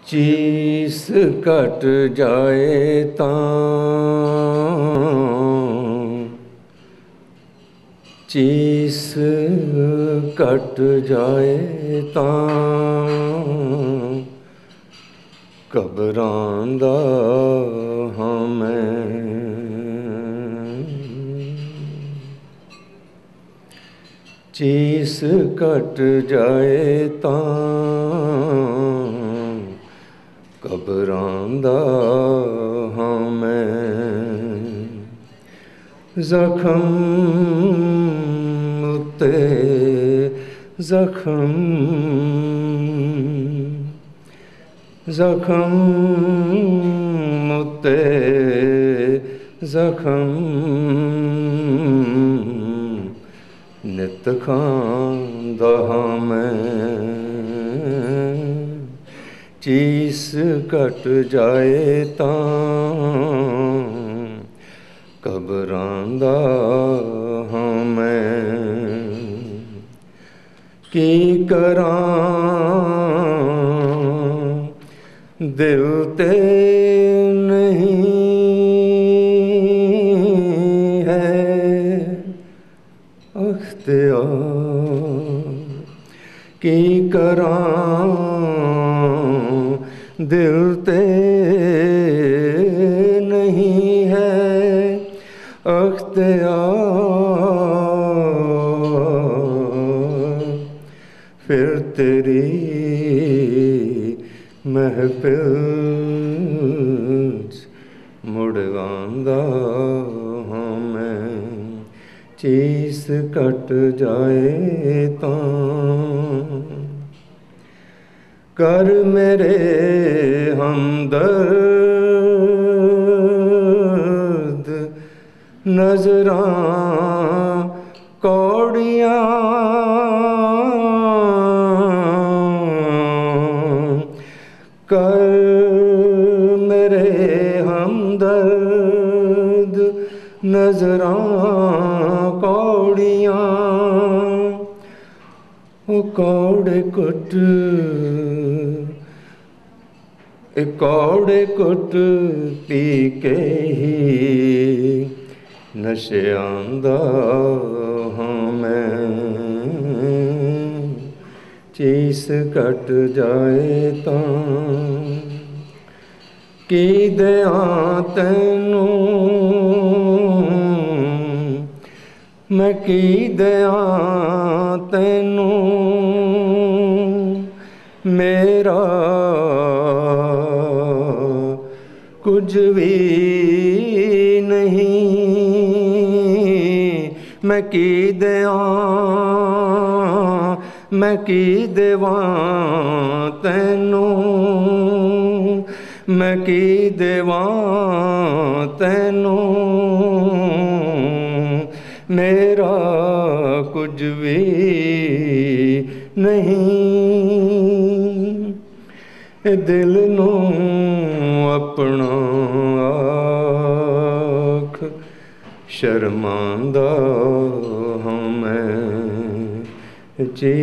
चीस cut जाए तां चीस cut जाए तां घबरां दा हां मैं। चीस कट जाए तां घबरांदा हां मैं। जख्म उत्ते जख्म जख्म उत्ते जख्म नित खांदा हां मैं। चीस कट जाए तां घबरांदा हां मैं। की करां दिल ते नहीं है अख्तियार। की करां दिल ते नहीं है अख्तियार। फिर तेरी महफिल मुड़ आंदा हां मैं। चीस कट जाए तां कर मेरे हमदर्द नजरां कौड़ियां। कर मेरे हमदर्द नजरां कौड़ियां। ओ कौड़े कुट कौड़े कुट पी के ही नशे आंदा हां मैं। चीस कट जाए तां की देआं तैनूं मैं की देआं तैनूं। मेरा कुछ भी नहीं मैं की देआं मैं की देवां तैनूं। मैं की देवां तैनूं। मेरा कुछ भी नहीं। दिल नूं अपना आख शर्मांदा हां मैं। चीस